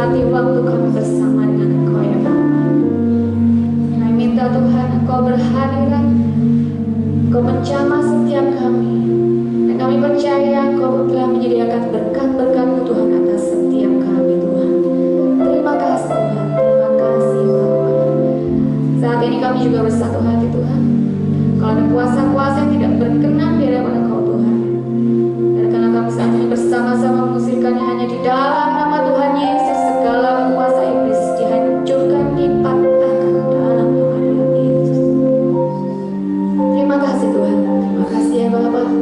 menikmati waktu kami bersama dengan Engkau ya Bapa. Kami minta Tuhan Engkau berhadirat, Engkau menjamah setiap kami, dan kami percaya Engkau telah menyediakan berkat-berkat-Mu Tuhan atas setiap kami Tuhan. Terima kasih Tuhan, terima kasih Bapa. Saat ini kami juga bersatu hati Tuhan. Kalau ada kuasa-kuasa yang tidak berkenan di hadapan Engkau Tuhan, dan karena kami saat ini bersama-sama mengusilkannya hanya di dalam nama Tuhan Yesus, segala kuasa iblis dihancurkan, dipatahkan dalam nama Tuhan Yesus. Terima kasih Tuhan, terima kasih ya Bapa.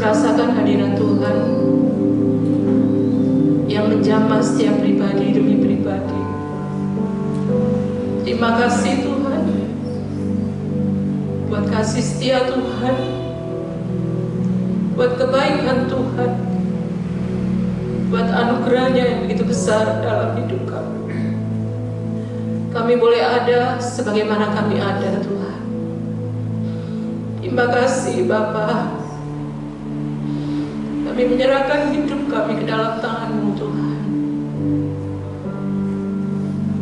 merasakan hadirat Tuhan yang menjamah setiap pribadi demi pribadi. Terima kasih Tuhan buat kasih setia Tuhan, buat kebaikan Tuhan, buat anugerahnya yang begitu besar dalam hidup kami. Kami boleh ada sebagaimana kami ada Tuhan. Terima kasih Bapa. Kami menyerahkan hidup kami ke dalam tangan-Mu Tuhan.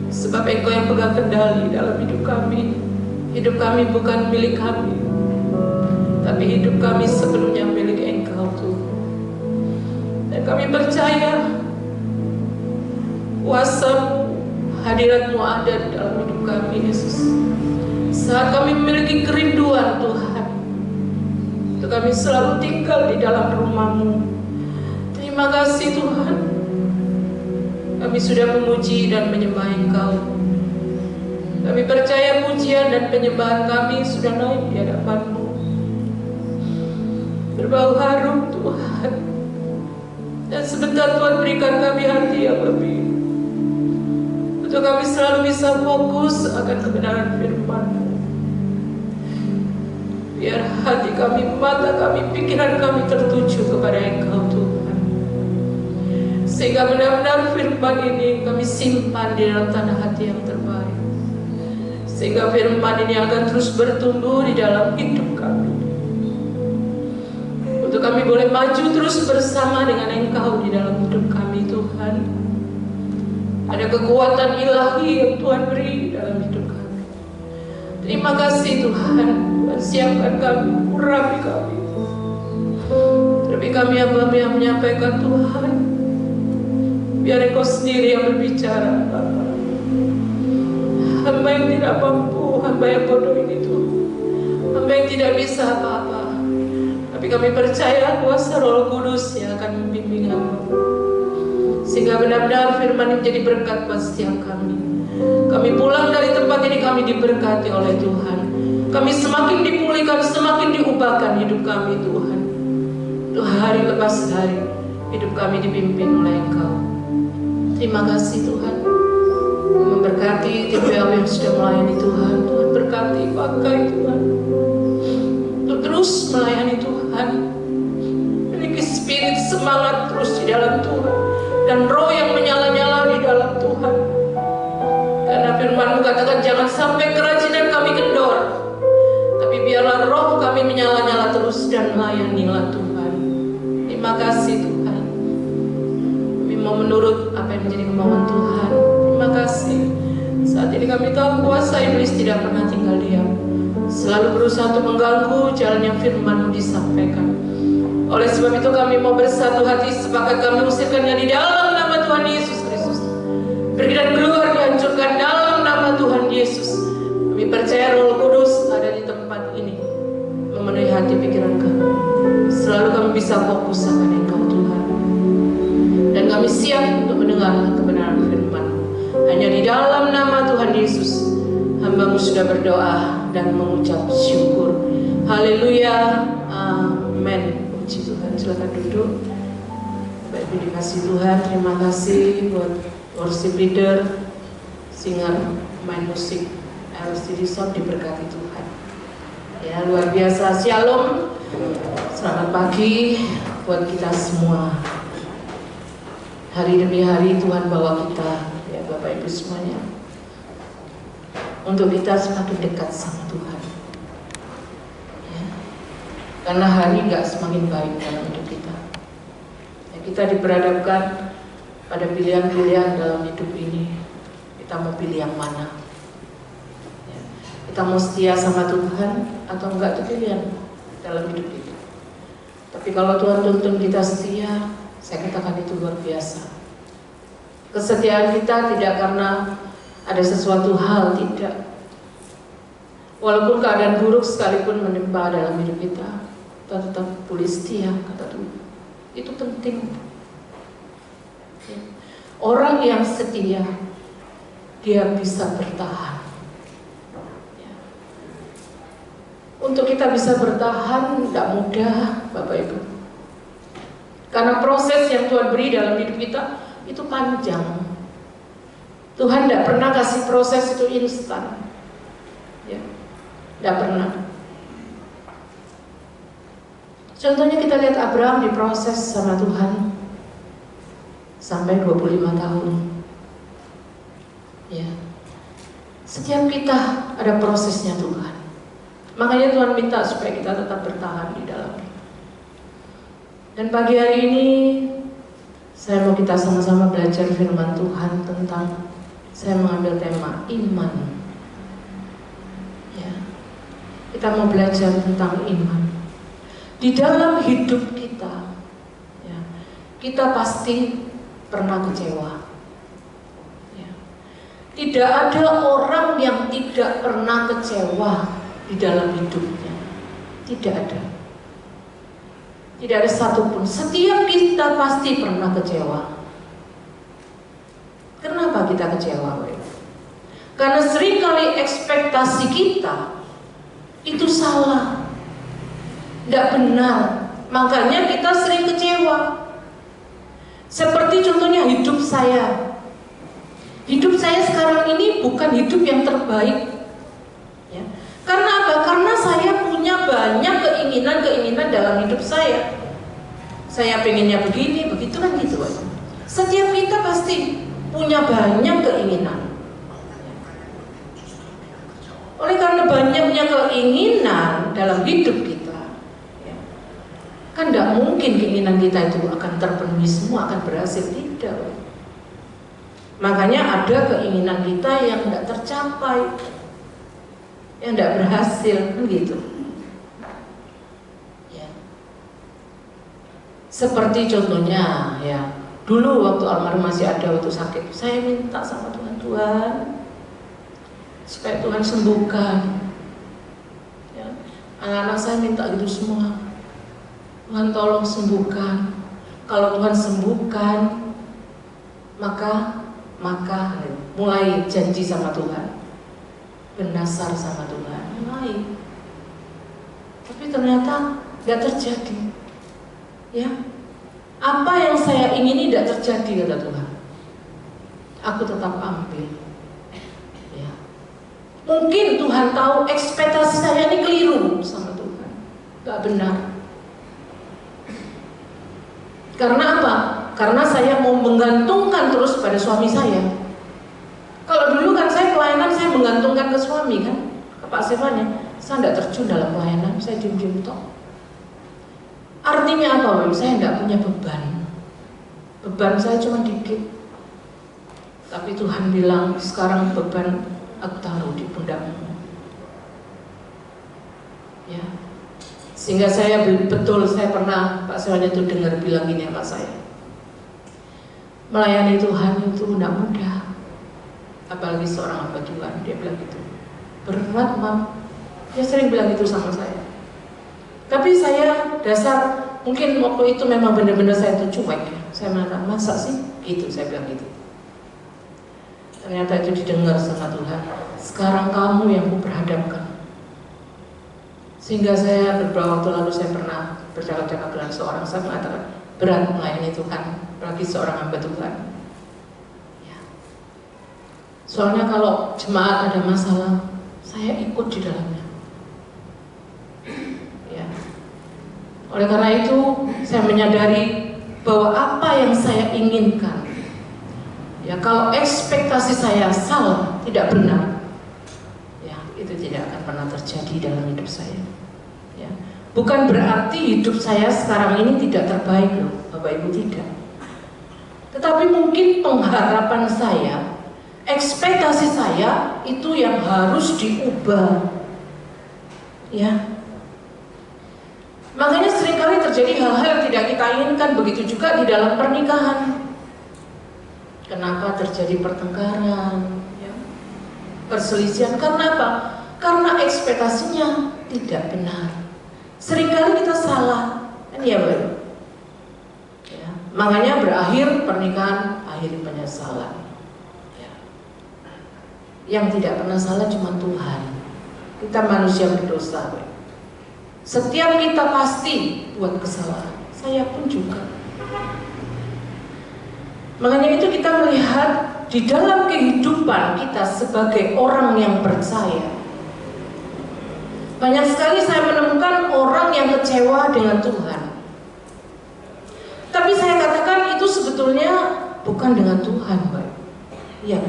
Sebab Engkau yang pegang kendali dalam hidup kami. Hidup kami bukan milik kami, tapi hidup kami sepenuhnya milik Engkau Tuhan. Dan kami percaya kuasa-Mu, hadirat-Mu ada di dalam hidup kami Yesus. Saat kami memiliki kerinduan Tuhan, itu kami selalu tinggal di dalam rumah-Mu. Terima kasih Tuhan. Kami sudah memuji dan menyembah Engkau. Kami percaya pujian dan penyembahan kami sudah naik di hadapan-Mu, berbau harum Tuhan. Dan sebentar Tuhan berikan kami hati yang lebih, untuk kami selalu bisa fokus akan kebenaran firman-Mu. Biar hati kami, mata kami, pikiran kami tertuju kepada Engkau Tuhan. Sehingga benar-benar firman ini kami simpan di dalam tanah hati yang terbaik. Sehingga firman ini akan terus bertumbuh di dalam hidup kami. Untuk kami boleh maju terus bersama dengan Engkau di dalam hidup kami Tuhan. Ada kekuatan ilahi yang Tuhan beri dalam hidup kami. Terima kasih Tuhan. Tuhan siapkan kami, urapi kami. Tapi kami hamba-Mu yang menyampaikan Tuhan. Biar Engkau sendiri yang berbicara Bapa. Hamba yang tidak mampu, hamba yang bodoh ini Tuhan. Hamba yang tidak bisa apa-apa. Tapi kami percaya kuasa Roh Kudus yang akan membimbing hamba. Sehingga benar-benar firman ini menjadi berkat buat setiap kami. Kami pulang dari tempat ini, kami diberkati oleh Tuhan. Kami semakin dipulihkan, semakin diubahkan hidup kami Tuhan. Tuhan hari lepas hari, hidup kami dipimpin oleh Engkau. Terima kasih Tuhan. Memberkati tim PAW yang sudah melayani Tuhan. Tuhan berkati, pakai Tuhan untuk terus melayani Tuhan. Memiliki spirit semangat terus di dalam Tuhan, dan roh yang menyala-nyala di dalam Tuhan. Karena firman-Mu katakan jangan sampai kerajinan kami kendor, tapi biarlah roh kami menyala-nyala terus dan melayanilah Tuhan. Terima kasih Tuhan. Kami mau menurut apa yang menjadi kemauan Tuhan. Terima kasih. Saat ini kami tahu kuasa iblis tidak pernah tinggal diam, selalu berusaha untuk mengganggu jalan yang firman-Mu disampaikan. Oleh sebab itu kami mau bersatu hati, sepakat kami usirkannya di dalam nama Tuhan Yesus Kristus. Pergi dan keluar, dihancurkan dalam nama Tuhan Yesus. Kami percaya Roh Kudus ada di tempat ini, memenuhi hati pikiran kami. Selalu kami bisa fokus akan Engkau Tuhan. Dan kami siap untuk mendengar kebenaran firman-Mu. Hanya di dalam nama Tuhan Yesus, hamba-Mu sudah berdoa dan mengucap syukur. Haleluya, amin. Puji Tuhan, silakan duduk. Bapak Ibu dikasih Tuhan, terima kasih buat worship leader, singer, main musik, LCD Sound, diberkati Tuhan. Ya, luar biasa. Shalom, selamat pagi buat kita semua. Hari demi hari Tuhan bawa kita, ya Bapak Ibu semuanya, untuk kita semakin dekat sama Tuhan. Ya. Karena hari nggak semakin baik dalam hidup kita. Ya, kita diperhadapkan pada pilihan-pilihan dalam hidup ini. Kita mau pilih yang mana? Ya. Kita mau setia sama Tuhan atau enggak, itu pilihan dalam hidup kita. Tapi kalau Tuhan tuntun kita setia, saya katakan itu luar biasa. Kesetiaan kita tidak karena ada sesuatu hal, tidak. Walaupun keadaan buruk sekalipun menimpa dalam hidup kita, kita tetap pulih setia, kata Tuhan. Itu penting. Orang yang setia, dia bisa bertahan. Untuk kita bisa bertahan tidak mudah, Bapak Ibu. Karena proses yang Tuhan beri dalam hidup kita itu panjang. Tuhan tidak pernah kasih proses itu instan, ya, tidak pernah. Contohnya kita lihat Abraham diproses sama Tuhan sampai 25 tahun. Ya. Setiap kita ada prosesnya Tuhan. Makanya Tuhan minta supaya kita tetap bertahan di dalamnya. Dan pagi hari ini saya mau kita sama-sama belajar firman Tuhan tentang, saya mengambil tema iman. Ya. Kita mau belajar tentang iman. Di dalam hidup kita, ya, kita pasti pernah kecewa. Ya. Tidak ada orang yang tidak pernah kecewa di dalam hidupnya. Tidak ada. Tidak ada satupun. Setiap kita pasti pernah kecewa. Kenapa kita kecewa? Karena seringkali ekspektasi kita itu salah, tidak benar, makanya kita sering kecewa. Seperti contohnya hidup saya. Hidup saya sekarang ini bukan hidup yang terbaik, ya. Karena apa? Karena saya punya banyak keinginan dalam hidup saya. Saya pengennya begini, begitu kan gitu. Setiap kita pasti punya banyak keinginan. Oleh karena banyaknya keinginan dalam hidup kita, kan tidak mungkin keinginan kita itu akan terpenuhi semua, akan berhasil, tidak. Makanya ada keinginan kita yang tidak tercapai, yang tidak berhasil, kan gitu. Ya. Seperti contohnya, ya, dulu waktu almarhum masih ada waktu sakit, saya minta sama Tuhan, Tuhan, supaya Tuhan sembuhkan. Ya. Anak-anak saya minta gitu semua. Tuhan tolong sembuhkan. Kalau Tuhan sembuhkan, maka mulai janji sama Tuhan, bernasar sama Tuhan, mulai. Tapi ternyata tidak terjadi. Ya, apa yang saya ingini tidak terjadi, kata Tuhan. Aku tetap ambil. Ya. Mungkin Tuhan tahu ekspektasi saya ini keliru sama Tuhan, nggak benar. Karena apa? Karena saya mau menggantungkan terus pada suami saya. Kalau dulu kan saya pelayanan, saya menggantungkan ke suami kan, ke Pak Stefan. Saya tidak terjun dalam pelayanan, saya diem-diem tok. Artinya apa? Saya tidak punya beban. Beban saya cuma dikit. Tapi Tuhan bilang, sekarang beban aku taruh di pundakmu. Ya. Sehingga saya betul, saya pernah Pak Stefan itu dengar bilang gini sama saya, melayani Tuhan itu tidak mudah, apalagi seorang hamba Tuhan. Dia bilang gitu, berat Mam. Dia sering bilang itu sama saya. Tapi saya dasar, mungkin waktu itu memang benar-benar saya itu cuek ya. Saya mengatakan, masa sih? Gitu, saya bilang gitu. Ternyata itu didengar sama Tuhan. Sekarang kamu yang kuperhadapkan. Sehingga saya beberapa waktu lalu saya pernah bercakap-cakap dengan seorang, saya mengatakan berat melayani Tuhan, apalagi seorang hamba Tuhan. Ya. Soalnya kalau jemaat ada masalah, saya ikut di dalamnya. Ya. Oleh karena itu, saya menyadari bahwa apa yang saya inginkan, ya, kalau ekspektasi saya salah, tidak benar, ya, itu tidak akan pernah terjadi dalam hidup saya. Ya. Bukan berarti hidup saya sekarang ini tidak terbaik loh, Bapak Ibu, tidak. Tetapi mungkin pengharapan saya, ekspektasi saya itu yang harus diubah. Ya. Makanya seringkali terjadi hal-hal yang tidak kita inginkan, begitu juga di dalam pernikahan. Kenapa terjadi pertengkaran, ya, perselisihan? Karena apa? Karena ekspektasinya tidak benar. Seringkali kita salah, kan ya, Bapak? Ya, makanya berakhir pernikahan, akhir penyesalan. Ya. Yang tidak pernah salah cuma Tuhan. Kita manusia berdosa, Bapak. Setiap kita pasti buat kesalahan. Saya pun juga. Makanya itu kita melihat di dalam kehidupan kita sebagai orang yang percaya. Banyak sekali saya menemukan orang yang kecewa dengan Tuhan. Tapi saya katakan itu sebetulnya bukan dengan Tuhan, Pak. Iya.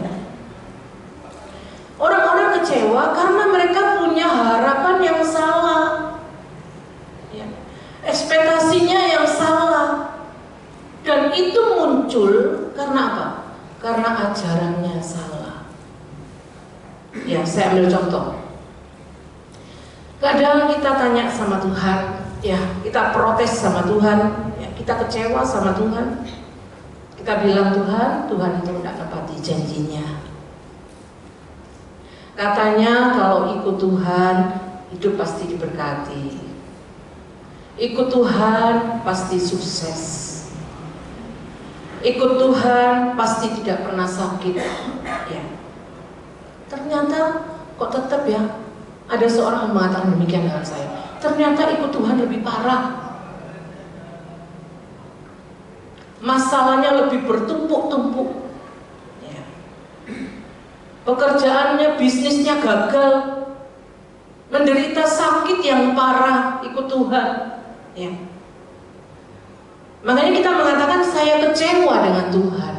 Orang-orang kecewa karena mereka punya harapan yang salah. Ya. Ekspektasinya yang salah. Dan itu muncul karena apa? Karena ajarannya salah. Ya, saya ambil contoh. Kadang kita tanya sama Tuhan, ya, kita protes sama Tuhan, ya, kita kecewa sama Tuhan. Kita bilang Tuhan itu tidak tepati janjinya. Katanya kalau ikut Tuhan, hidup pasti diberkati. Ikut Tuhan pasti sukses. Ikut Tuhan pasti tidak pernah sakit. Ya. Ternyata kok tetap ya ada seorang yang mengatakan demikian dengan saya. Ternyata ikut Tuhan lebih parah. Masalahnya lebih bertumpuk-tumpuk. Ya. Pekerjaannya, bisnisnya gagal, menderita sakit yang parah ikut Tuhan. Ya. Makanya kita mengatakan saya kecewa dengan Tuhan.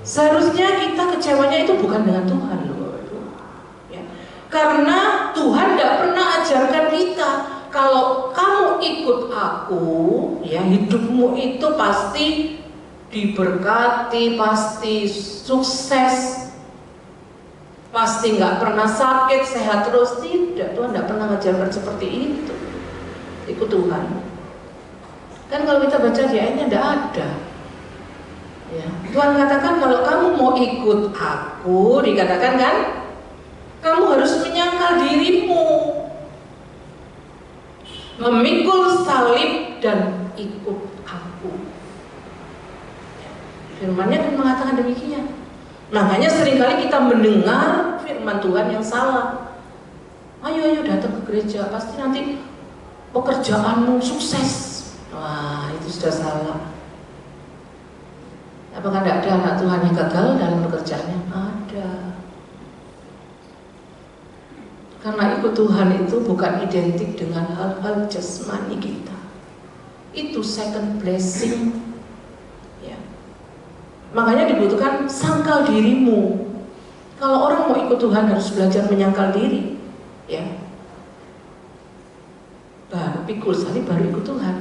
Seharusnya kita kecewanya itu bukan dengan Tuhan loh. Ya. Karena Tuhan tidak pernah ajarkan kita kalau kamu ikut aku, ya hidupmu itu pasti diberkati, pasti sukses, pasti nggak pernah sakit, sehat terus. Tidak, Tuhan tidak pernah mengajarkan seperti itu. Ikut Tuhan. Kan kalau kita baca di ayatnya tidak ada. Ya. Tuhan katakan kalau kamu mau ikut aku, dikatakan kan, kamu harus menyangkal dirimu, memikul salib dan ikut aku. Firman-Nya kan mengatakan demikian. Makanya seringkali kita mendengar firman Tuhan yang salah. Ayo datang ke gereja, pasti nanti pekerjaanmu sukses. Wah, itu sudah salah. Apakah tidak ada anak Tuhan yang gagal dalam pekerjaannya? Ada. Karena ikut Tuhan itu bukan identik dengan hal-hal jasmani kita. Itu second blessing. Ya. Makanya dibutuhkan sangkal dirimu. Kalau orang mau ikut Tuhan harus belajar menyangkal diri. Ya. Baru pikul salib, baru ikut Tuhan.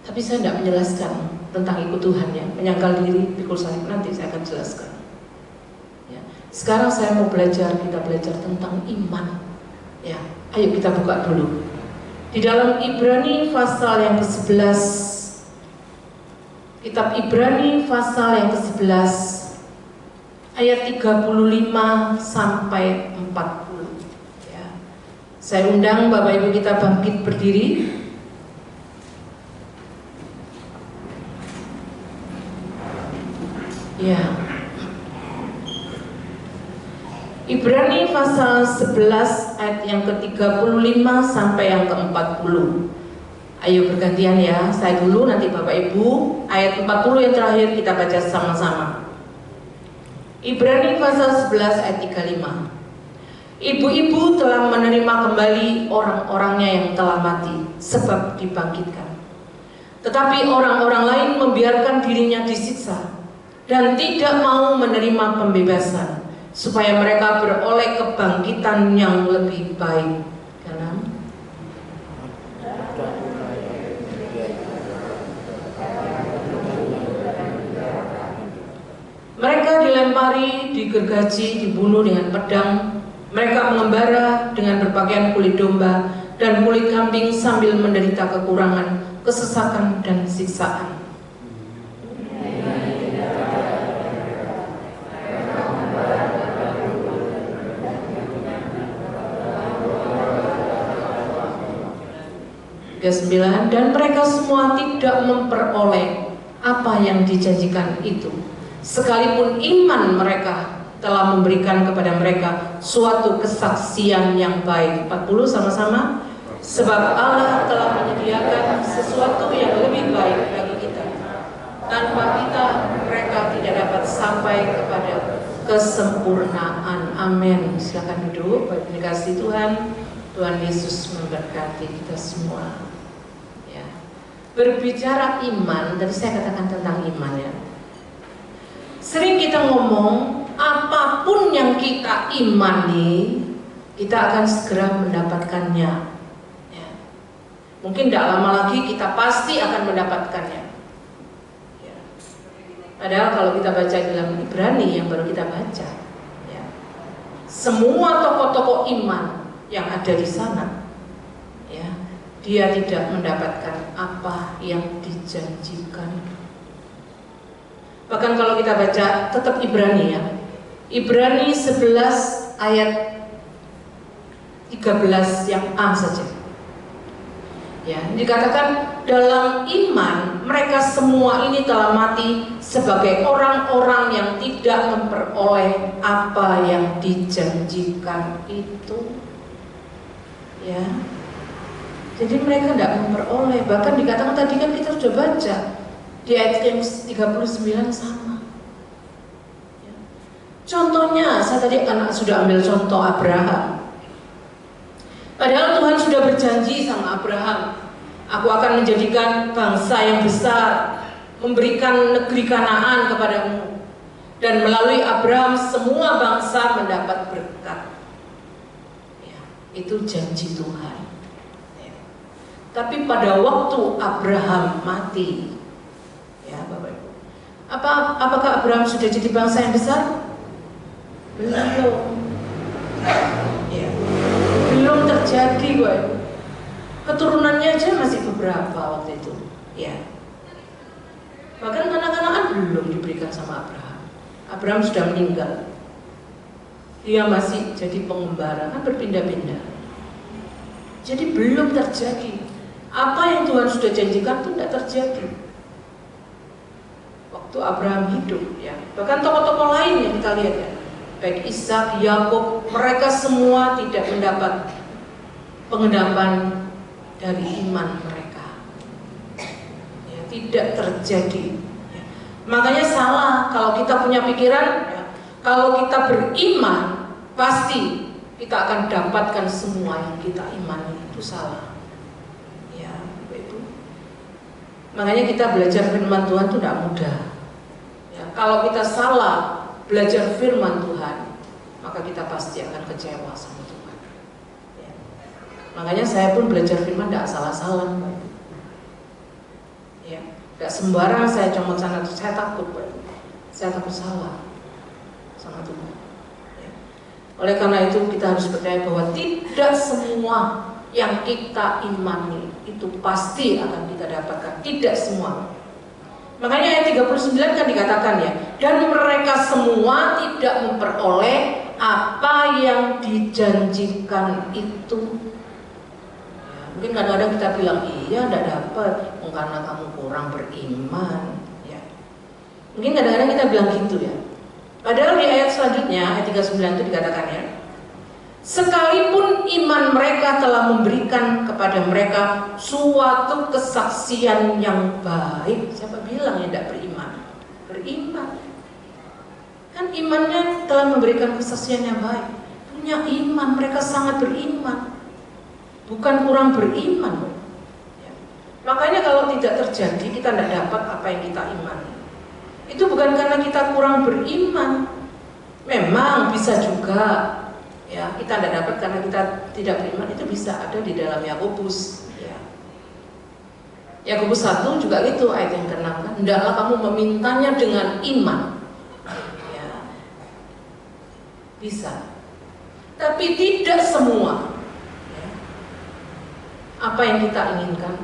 Tapi saya tidak menjelaskan tentang ikut Tuhan ya, menyangkal diri, pikul salib, nanti saya akan jelaskan. Ya. Sekarang saya mau kita belajar tentang iman. Ya, ayo kita buka dulu. Di dalam Ibrani pasal yang ke-11, kitab Ibrani pasal yang ke-11, ayat 35 sampai 40. Ya. Saya undang Bapak Ibu kita bangkit berdiri. Ya. Ibrani pasal 11 ayat yang ke-35 sampai yang ke-40. Ayo bergantian ya, saya dulu nanti Bapak Ibu. Ayat 40 yang terakhir kita baca sama-sama. Ibrani pasal 11 ayat 35. Ibu-ibu telah menerima kembali orang-orangnya yang telah mati, sebab dibangkitkan. Tetapi orang-orang lain membiarkan dirinya disiksa dan tidak mau menerima pembebasan, supaya mereka beroleh kebangkitan yang lebih baik. Karena mereka dilempari, digergaji, dibunuh dengan pedang. Mereka mengembara dengan berpakaian kulit domba dan kulit kambing sambil menderita kekurangan, kesesakan, dan siksaan. Ke-9, dan mereka semua tidak memperoleh apa yang dijanjikan itu, sekalipun iman mereka telah memberikan kepada mereka suatu kesaksian yang baik. 40 sama-sama. Sebab Allah telah menyediakan sesuatu yang lebih baik bagi kita. Tanpa kita, mereka tidak dapat sampai kepada kesempurnaan. Amin. Silakan duduk. Bapak dikasih Tuhan, Tuhan Yesus memberkati kita semua. Ya. Berbicara iman, tadi saya katakan tentang iman ya. Sering kita ngomong, apapun yang kita imani, kita akan segera mendapatkannya. Ya. Mungkin tidak lama lagi kita pasti akan mendapatkannya. Ya. Padahal kalau kita baca dalam Ibrani yang baru kita baca, ya, semua tokoh-tokoh iman yang ada di sana, ya, dia tidak mendapatkan apa yang dijanjikan. Bahkan kalau kita baca tetap Ibrani ya, Ibrani 11 ayat 13 yang A saja. Ya, dikatakan dalam iman mereka semua ini telah mati sebagai orang-orang yang tidak memperoleh apa yang dijanjikan itu. Ya. Jadi mereka tidak memperoleh. Bahkan dikatakan tadi kan kita sudah baca di ayat yang 39 sama. Ya. Contohnya, saya tadi sudah ambil contoh Abraham. Padahal Tuhan sudah berjanji sama Abraham, aku akan menjadikan bangsa yang besar, memberikan negeri Kanaan kepadamu, dan melalui Abraham semua bangsa mendapat berkat. Ya, itu janji Tuhan. Ya. Tapi pada waktu Abraham mati, ya Bapak Ibu, apakah Abraham sudah jadi bangsa yang besar? Belum. Ya. Belum terjadi, Bapak Ibu. Keturunannya aja masih beberapa waktu itu. Ya. Bahkan anak-anak belum diberikan sama Abraham. Abraham sudah meninggal. Dia masih jadi pengembara, kan berpindah-pindah. Jadi belum terjadi. Apa yang Tuhan sudah janjikan itu tidak terjadi waktu Abraham hidup, ya. Bahkan tokoh-tokoh lain yang kita lihat ya, baik Ishak, Yakub, mereka semua tidak mendapat pengendapan dari iman mereka. Ya, tidak terjadi. Ya. Makanya salah kalau kita punya pikiran, ya, kalau kita beriman pasti kita akan dapatkan semua yang kita imani. Itu salah. Ya, Ibu. Makanya kita belajar firman Tuhan itu tidak mudah. Ya, kalau kita salah belajar firman Tuhan, maka kita pasti akan kecewa sama Tuhan. Ya. Makanya saya pun belajar firman tidak salah-salah, Pak. Ya, tidak sembarang saya comot sana, saya takut, Pak. Saya takut salah sama Tuhan. Ya. Oleh karena itu kita harus percaya bahwa tidak semua yang kita imani itu pasti akan kita dapatkan. Tidak semua. Makanya ayat 39 kan dikatakan ya, dan mereka semua tidak memperoleh apa yang dijanjikan itu. Ya, mungkin kadang-kadang kita bilang iya tidak dapat, karena kamu kurang beriman. Ya. Mungkin kadang-kadang kita bilang gitu ya. Padahal di ayat selanjutnya ayat 39 itu dikatakan ya, sekalipun iman mereka telah memberikan kepada mereka suatu kesaksian yang baik. Siapa bilang yang tidak beriman? Beriman. Kan imannya telah memberikan kesaksian yang baik. Punya iman, mereka sangat beriman. Bukan kurang beriman. Ya. Makanya kalau tidak terjadi, kita tidak dapat apa yang kita imani. Itu bukan karena kita kurang beriman. Memang bisa juga, ya, kita tidak dapat karena kita tidak beriman. Itu bisa ada di dalam Yakobus. Ya. Yakobus 1 juga gitu ayat yang ke-6 kan, hendaklah kamu memintanya dengan iman. Ya. Bisa. Tapi tidak semua. Ya. Apa yang kita inginkan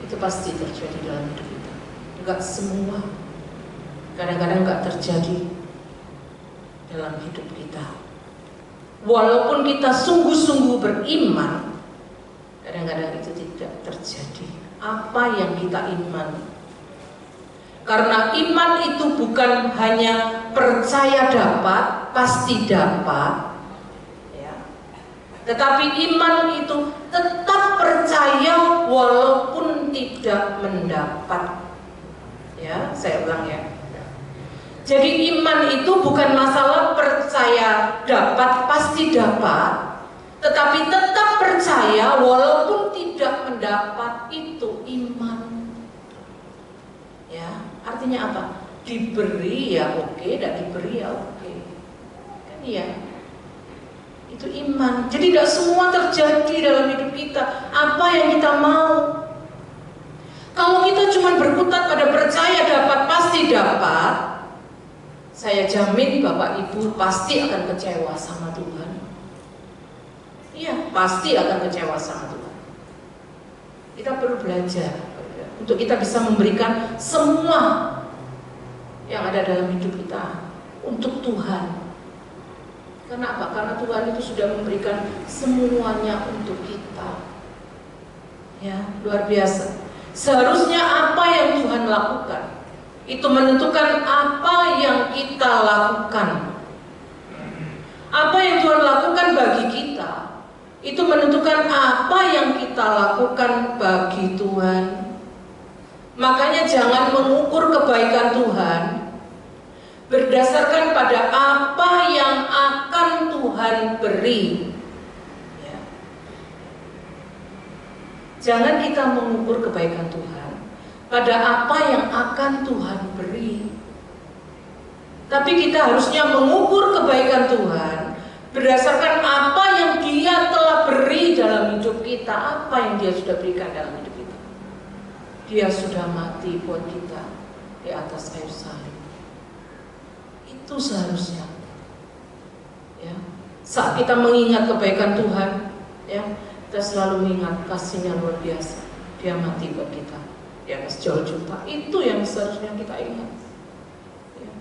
itu pasti terjadi dalam hidup kita. Enggak semua. Kadang-kadang enggak terjadi dalam hidup kita. Walaupun kita sungguh-sungguh beriman, kadang-kadang itu tidak terjadi apa yang kita imani. Karena iman itu bukan hanya percaya dapat, pasti dapat, ya. Tetapi iman itu tetap percaya walaupun tidak mendapat. Ya, saya ulang ya. Jadi iman itu bukan masalah percaya dapat pasti dapat, tetapi tetap percaya walaupun tidak mendapat, itu iman. Ya, artinya apa? Diberi ya oke, tidak diberi ya oke. Kan iya. Itu iman. Jadi tidak semua terjadi dalam hidup kita apa yang kita mau. Kalau kita cuma berkutat pada percaya dapat pasti dapat, saya jamin Bapak Ibu pasti akan kecewa sama Tuhan. Iya, pasti akan kecewa sama Tuhan. Kita perlu belajar untuk kita bisa memberikan semua yang ada dalam hidup kita untuk Tuhan. Karena apa? Karena Tuhan itu sudah memberikan semuanya untuk kita. Ya, luar biasa. Seharusnya apa yang Tuhan lakukan itu menentukan apa yang kita lakukan. Apa yang Tuhan lakukan bagi kita itu menentukan apa yang kita lakukan bagi Tuhan. Makanya jangan mengukur kebaikan Tuhan berdasarkan pada apa yang akan Tuhan beri. Ya. Jangan kita mengukur kebaikan Tuhan pada apa yang akan Tuhan beri. Tapi kita harusnya mengukur kebaikan Tuhan berdasarkan apa yang Dia telah beri dalam hidup kita. Apa yang Dia sudah berikan dalam hidup kita. Dia sudah mati buat kita di atas kayu salib. Itu seharusnya. Ya. Saat kita mengingat kebaikan Tuhan, ya, kita selalu mengingat kasih-Nya luar biasa. Dia mati buat kita di atas Golgota. Itu yang seharusnya kita ingat. Ya.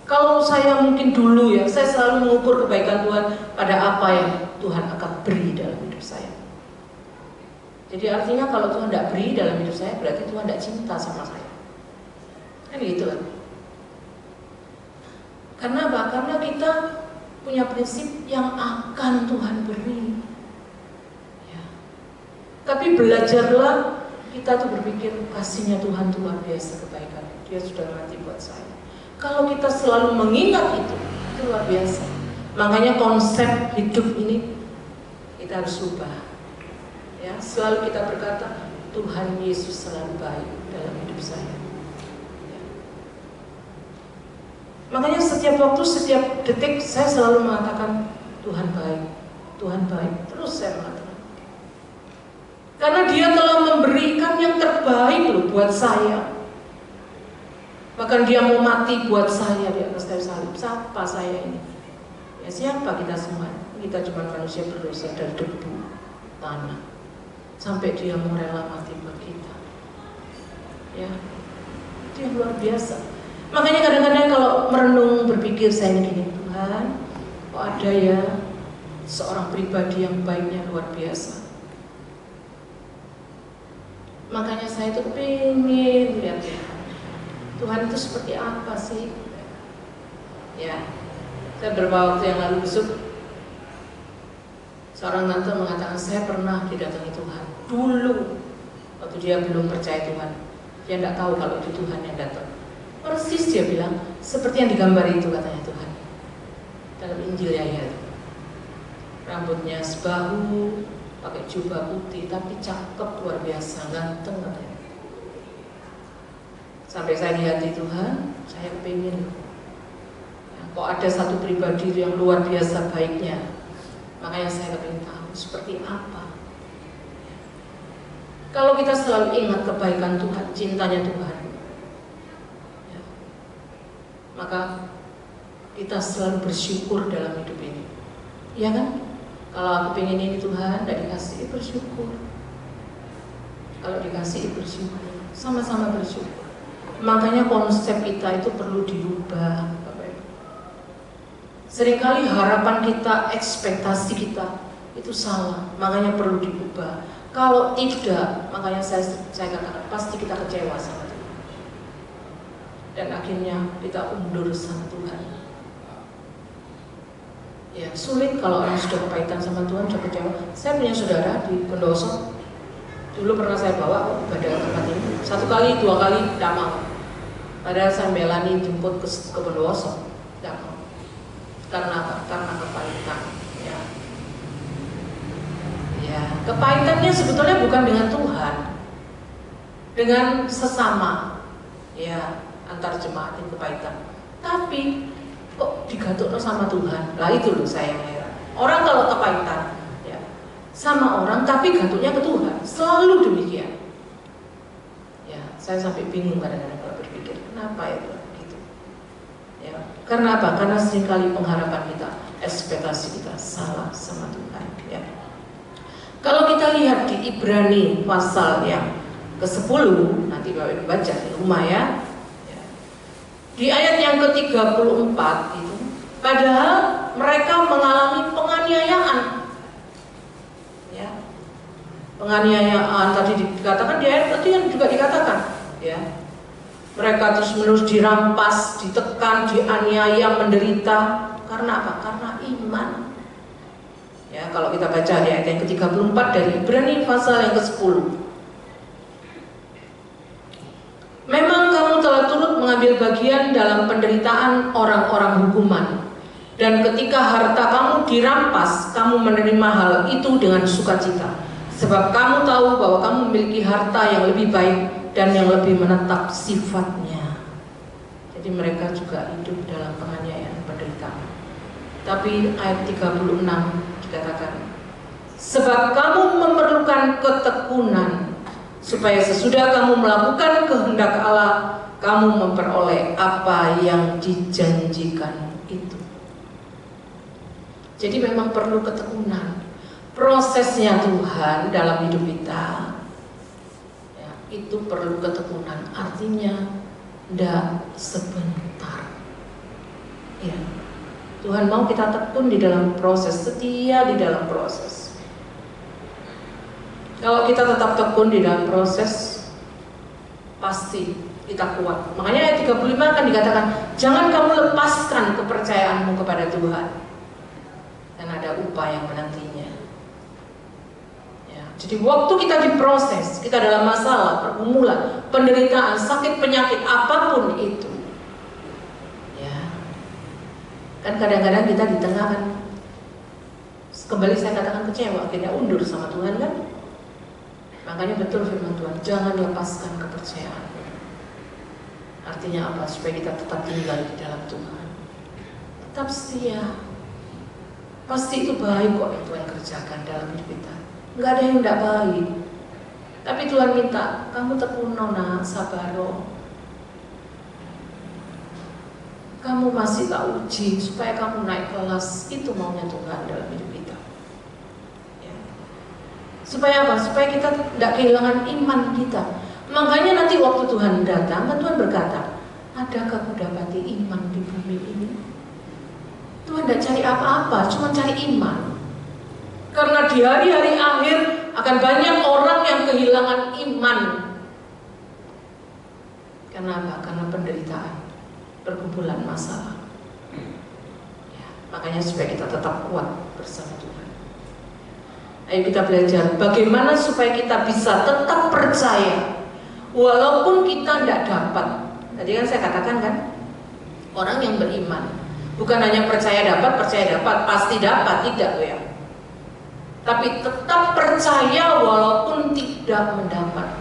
Kalau saya mungkin dulu ya, saya selalu mengukur kebaikan Tuhan pada apa yang Tuhan akan beri dalam hidup saya. Jadi artinya kalau Tuhan tidak beri dalam hidup saya, berarti Tuhan tidak cinta sama saya. Kan gitu kan? Karena apa? Karena kita punya prinsip yang akan Tuhan beri. Ya. Tapi belajarlah kita tuh berpikir kasih-Nya Tuhan tuh luar biasa kebaikan. Dia sudah mati buat saya. Kalau kita selalu mengingat itu luar biasa. Makanya konsep hidup ini kita harus ubah. Ya, selalu kita berkata Tuhan Yesus selalu baik dalam hidup saya. Ya. Makanya setiap waktu, setiap detik saya selalu mengatakan Tuhan baik, Tuhan baik. Terus saya mengatakan. Karena Dia telah memberikan yang terbaik loh buat saya. Bahkan Dia mau mati buat saya di atas kayu salib. Siapa saya ini? Ya siapa kita semua? Kita cuma manusia berdosa dari debu, tanah. Sampai Dia mau rela mati buat kita. Ya, itu yang luar biasa. Makanya kadang-kadang kalau merenung berpikir saya ini Tuhan, kok ada ya seorang pribadi yang baiknya luar biasa. Makanya saya itu kepingin lihat Tuhan itu seperti apa sih? Ya, saya beberapa waktu yang lalu besok seorang tante mengatakan saya pernah didatangi Tuhan dulu waktu dia belum percaya Tuhan. Dia tidak tahu kalau itu Tuhan yang datang. Persis dia bilang seperti yang digambar itu katanya Tuhan dalam Injil Yahya. Rambutnya sebahu, pakai jubah putih, tapi cakep luar biasa, ganteng katanya. Sampai saya lihat di Tuhan, saya kepingin ya, kok ada satu pribadi yang luar biasa baiknya. Makanya saya kepingin tahu seperti apa. Kalau kita selalu ingat kebaikan Tuhan, cintanya Tuhan, ya, maka kita selalu bersyukur dalam hidup ini. Iya kan? Kalau aku pengen ini Tuhan, tidak dikasih, bersyukur. Kalau dikasih, bersyukur. Sama-sama bersyukur. Makanya konsep kita itu perlu diubah. Seringkali harapan kita, ekspektasi kita itu salah. Makanya perlu diubah. Kalau tidak, makanya saya katakan pasti kita kecewa sama Tuhan. Dan akhirnya kita undur sama Tuhan. Ya, sulit kalau orang sudah kepahitan sama Tuhan, sudah kecewa. Saya punya saudara di Bondowoso, Dulu pernah saya bawa pada tempat ini, 1 kali, 2 kali, tidak mau. Padahal saya melani jemput ke Bondowoso, tidak mau. Karena apa? Karena kepahitan. Ya, kepahitannya sebetulnya bukan dengan Tuhan, dengan sesama, ya, antar jemaat yang kepahitan. Tapi kok digatukno sama Tuhan? Lah itu loh saya yang heran. Orang kalau kepahitan, ya, sama orang tapi gatuknya ke Tuhan, selalu demikian. Ya, saya sampai bingung kadang-kadang kalau berpikir, kenapa itu? Gitu. Ya, karena apa? Karena seringkali pengharapan kita, ekspektasi kita salah sama Tuhan. Ya. Kalau kita lihat di Ibrani pasal yang ke-10, nanti Bapak Ibu baca di rumah ya. Di ayat yang ke-34 itu, padahal mereka mengalami penganiayaan. Ya. Penganiayaan tadi dikatakan, di ayat tadi yang juga dikatakan, ya. Mereka terus-menerus dirampas, ditekan, dianiaya, menderita. Karena apa? Karena iman. Ya, kalau kita baca di ayat yang ke-34 dari Ibrani pasal yang ke-10. Memang kamu telah turut mengambil bagian dalam penderitaan orang-orang hukuman, dan ketika harta kamu dirampas, kamu menerima hal itu dengan sukacita, sebab kamu tahu bahwa kamu memiliki harta yang lebih baik dan yang lebih menetap sifatnya. Jadi mereka juga hidup dalam penganiayaan, penderitaan. Tapi ayat 36 dikatakan, sebab kamu memerlukan ketekunan, supaya sesudah kamu melakukan kehendak Allah, kamu memperoleh apa yang dijanjikan itu. Jadi memang perlu ketekunan. Prosesnya Tuhan dalam hidup kita, ya, itu perlu ketekunan. Artinya tidak sebentar. Ya. Tuhan mau kita tekun di dalam proses, setia di dalam proses. Kalau kita tetap tekun di dalam proses, pasti kita kuat. Makanya ayat 35 akan dikatakan, jangan kamu lepaskan kepercayaanmu kepada Tuhan, dan ada upah yang menantinya. Ya, jadi waktu kita diproses, kita dalam masalah, pergumulan, penderitaan, sakit, penyakit, apapun itu, kan kadang-kadang kita di tengah kan, kembali saya katakan kecewa, kita undur sama Tuhan kan. Makanya betul firman Tuhan, jangan lepaskan kepercayaan. Artinya apa? Supaya kita tetap tinggal di dalam Tuhan, tetap setia. Pasti itu baik kok yang Tuhan kerjakan dalam hidup kita. Nggak ada yang tidak baik. Tapi Tuhan minta kamu tekun, nona, sabaro. Kamu masih tak uji supaya kamu naik kelas. Itu maunya Tuhan dalam hidup kita, ya. Supaya apa? Supaya kita tidak kehilangan iman kita. Makanya nanti waktu Tuhan datang, kan Tuhan berkata, adakah ku dapati iman di bumi ini? Tuhan tidak cari apa-apa, cuma cari iman. Karena di hari-hari akhir akan banyak orang yang kehilangan iman. Karena apa? Karena penderitaan, perkumpulan masalah. Ya, makanya supaya kita tetap kuat bersama Tuhan. Ayo kita belajar bagaimana supaya kita bisa tetap percaya walaupun kita tidak dapat. Tadi kan saya katakan kan, orang yang beriman bukan hanya percaya dapat, pasti dapat, tidak ya. Tapi tetap percaya walaupun tidak mendapat.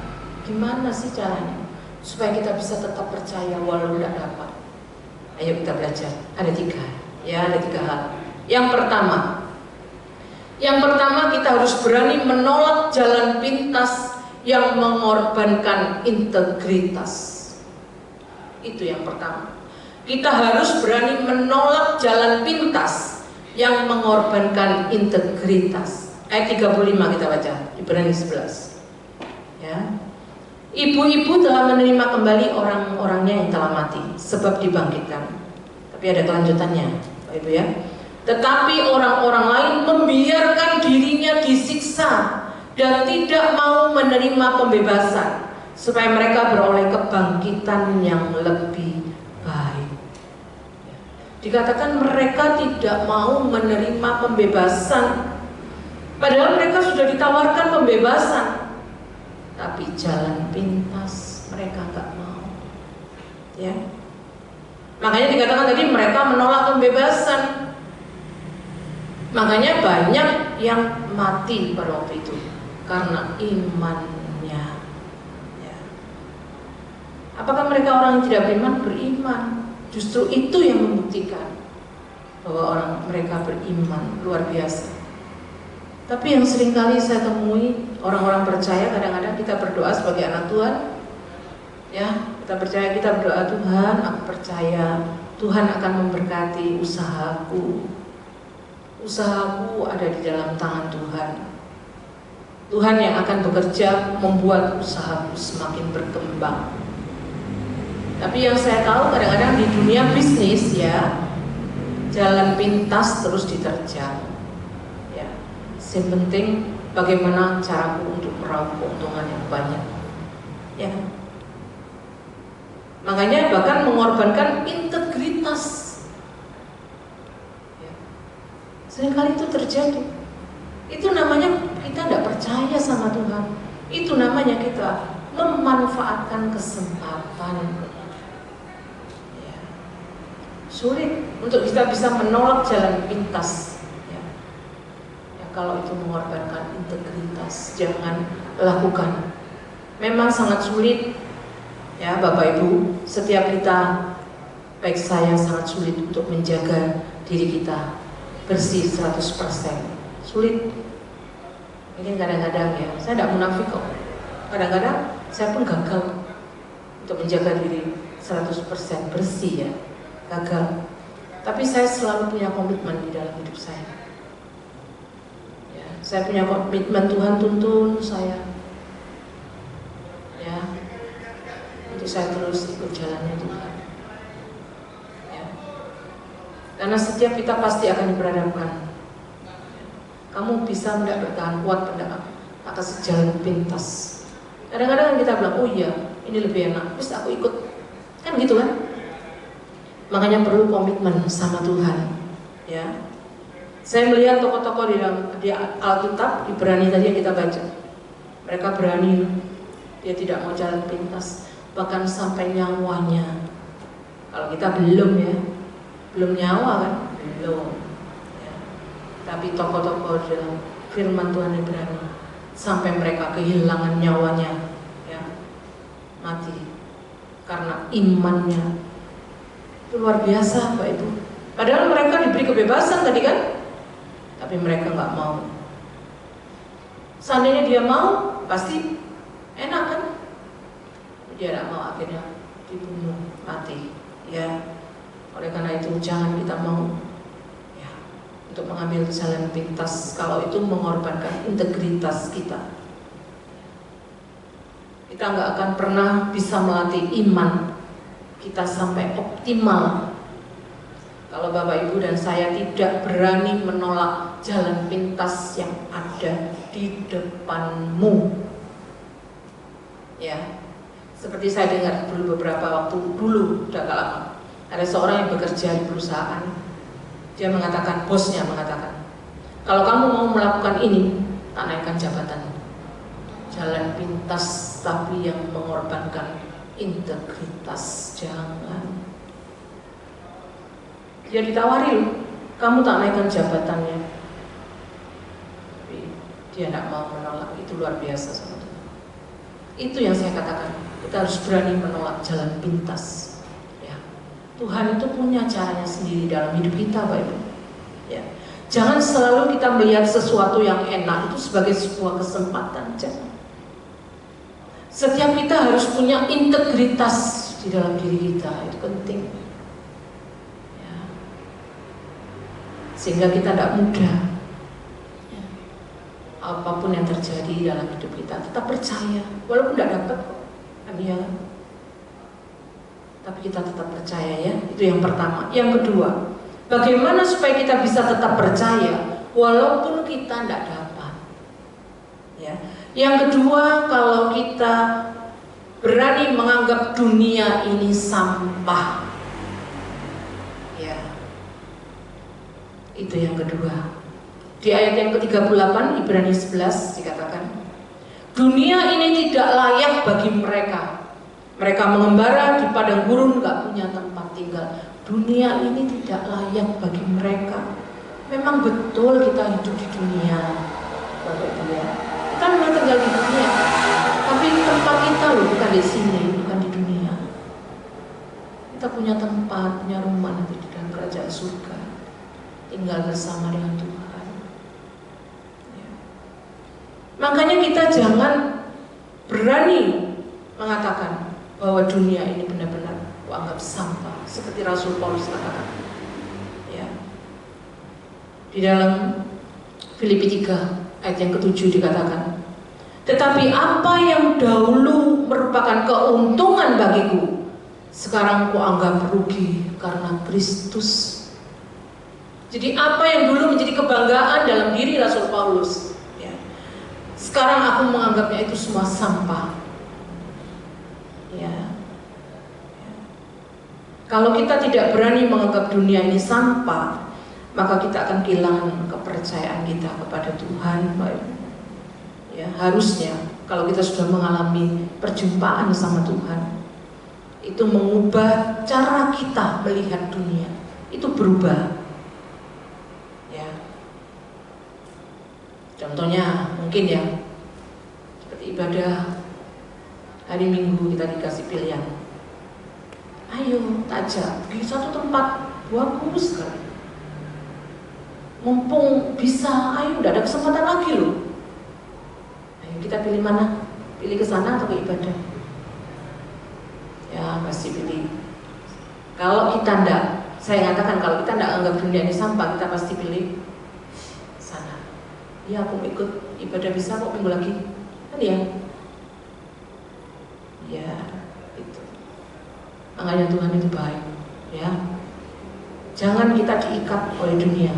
Gimana sih caranya supaya kita bisa tetap percaya walaupun tidak dapat? Ayo kita belajar. Ada tiga hal. Yang pertama kita harus berani menolak jalan pintas yang mengorbankan integritas. Itu yang pertama. Kita harus berani menolak jalan pintas yang mengorbankan integritas. Ayat 35 kita baca, Ibrani 11. Ya. Ibu-ibu telah menerima kembali orang-orangnya yang telah mati, sebab dibangkitkan. Tapi ada kelanjutannya, Bapak Ibu ya. Tetapi orang-orang lain membiarkan dirinya disiksa dan tidak mau menerima pembebasan, supaya mereka beroleh kebangkitan yang lebih baik. Dikatakan mereka tidak mau menerima pembebasan, padahal mereka sudah ditawarkan pembebasan. Tapi jalan pintas mereka nggak mau. Ya. Makanya dikatakan tadi mereka menolak pembebasan. Makanya banyak yang mati pada waktu itu karena imannya. Ya. Apakah mereka orang yang tidak beriman? Beriman. Justru itu yang membuktikan bahwa mereka beriman luar biasa. Tapi yang seringkali saya temui orang-orang percaya, kadang-kadang kita berdoa sebagai anak Tuhan, ya kita percaya, kita berdoa, Tuhan aku percaya Tuhan akan memberkati usahaku ada di dalam tangan Tuhan. Tuhan yang akan bekerja membuat usahaku semakin berkembang. Tapi yang saya tahu kadang-kadang di dunia bisnis ya, jalan pintas terus diterjang. Ya, yang penting bagaimana caraku untuk meraup keuntungan yang banyak. Ya. Makanya bahkan mengorbankan integritas. Ya. Seringkali itu terjadi. Itu namanya kita tidak percaya sama Tuhan. Itu namanya kita memanfaatkan kesempatan. Sulit untuk kita bisa menolak jalan pintas ya. Ya, kalau itu mengorbankan integritas, jangan lakukan. Memang sangat sulit ya Bapak Ibu. Setiap kita, baik saya, sangat sulit untuk menjaga diri kita bersih 100%. Sulit. Mungkin kadang-kadang ya, saya tidak munafik kok. Kadang-kadang saya pun gagal untuk menjaga diri 100% bersih ya. Gagal, tapi saya selalu punya komitmen di dalam hidup saya. Ya, saya punya komitmen, Tuhan tuntun saya, ya, untuk saya terus ikut jalannya Tuhan. Ya. Karena setiap kita pasti akan diperhadapkan. Kamu bisa tidak bertahan kuat pada atas jalan pintas. Kadang-kadang kita bilang, oh iya, ini lebih enak, terus aku ikut, kan gitu kan? Makanya perlu komitmen sama Tuhan, ya. Saya melihat tokoh-tokoh di Alkitab, Ibrani tadi yang kita baca, mereka berani, dia tidak mau jalan pintas, bahkan sampai nyawanya. Kalau kita belum ya, belum nyawa kan, belum. Ya. Tapi tokoh-tokoh dalam Firman Tuhan Ibrani, sampai mereka kehilangan nyawanya, ya, mati karena imannya. Itu luar biasa Pak Ibu. Padahal mereka diberi kebebasan tadi kan, tapi mereka nggak mau. Seandainya dia mau, pasti enak kan? Dia nggak mau, akhirnya dibunuh, mati. Ya, oleh karena itu jangan kita mau ya, untuk mengambil jalan pintas kalau itu mengorbankan integritas kita. Kita nggak akan pernah bisa melatih iman kita sampai optimal kalau Bapak Ibu dan saya tidak berani menolak jalan pintas yang ada di depanmu. Ya, seperti saya dengar dulu beberapa waktu dulu, udah gak lama, ada seorang yang bekerja di perusahaan. Dia mengatakan, bosnya mengatakan, kalau kamu mau melakukan ini, tak naikkan jabatan. Jalan pintas tapi yang mengorbankan integritas, jangan. Dia ditawari loh, kamu tak naikkan jabatannya, tapi dia tidak mau menolak. Itu luar biasa sama Tuhan. Itu yang saya katakan, kita harus berani menolak jalan pintas. Ya. Tuhan itu punya caranya sendiri dalam hidup kita, Bapak Ibu. Ya. Jangan selalu kita melihat sesuatu yang enak itu sebagai sebuah kesempatan. Jangan. Setiap kita harus punya integritas di dalam diri kita, itu penting. Ya. Sehingga kita tidak mudah. Ya. Apapun yang terjadi dalam hidup kita, tetap percaya, walaupun tidak dapat, kan ya. Tapi kita tetap percaya ya, itu yang pertama. Yang kedua, bagaimana supaya kita bisa tetap percaya, walaupun kita tidak dapat. Ya. Yang kedua, kalau kita berani menganggap dunia ini sampah, ya, itu yang kedua. Di ayat yang ke-38 Ibrani 11 dikatakan, Dunia ini tidak layak bagi mereka. Mereka mengembara di padang gurun, gak punya tempat tinggal. Dunia ini tidak layak bagi mereka. Memang betul kita hidup di dunia, Bapak Ibu ya. Kita memang tinggal di dunia, tapi tempat kita loh bukan di sini, bukan di dunia. Kita punya tempat, punya rumah nanti di dalam kerajaan surga, tinggal bersama dengan Tuhan. Ya. Makanya kita jangan berani mengatakan bahwa dunia ini benar-benar anggap sampah, seperti Rasul Paulus katakan. Ya. Di dalam Filipi 3 ayat yang ke-7 dikatakan, tetapi apa yang dahulu merupakan keuntungan bagiku, sekarang kuanggap rugi karena Kristus. Jadi apa yang dulu menjadi kebanggaan dalam diri Rasul Paulus, ya, sekarang aku menganggapnya itu semua sampah. Ya. Kalau kita tidak berani menganggap dunia ini sampah, maka kita akan kehilangan kepercayaan kita kepada Tuhan. Ya, harusnya kalau kita sudah mengalami perjumpaan sama Tuhan, itu mengubah cara kita melihat dunia, itu berubah. Ya. Contohnya mungkin ya, seperti ibadah hari Minggu kita dikasih pilihan. Ayo, tajak di satu tempat bagus sekali. Mumpung bisa, ayo, udah ada kesempatan lagi loh. Ayo kita pilih mana? Pilih ke sana atau ke ibadah? Ya pasti pilih. Kalau kita enggak, saya katakan kalau kita enggak anggap dunia ini sampah, kita pasti pilih sana. Ya aku ikut ibadah bisa kok minggu lagi, kan ya? Ya itu. Makanya Tuhan itu baik, ya. Jangan kita diikat oleh dunia.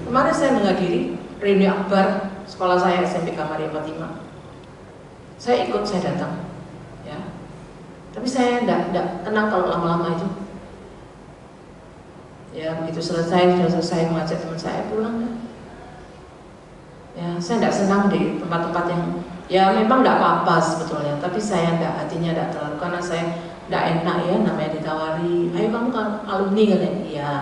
Kemarin saya menghadiri reuni akbar sekolah saya SMPK Maria Fatima. Saya ikut, saya datang, ya. Tapi saya tidak tenang kalau lama-lama itu. Ya begitu selesai mengajak teman saya pulang. Ya saya tidak senang di tempat-tempat yang ya memang tidak apa-apa sebetulnya. Tapi saya tidak, hatinya tidak terlalu, karena saya tidak enak ya namanya ditawari. Ayo kamu kan alumni kan ya? Iya.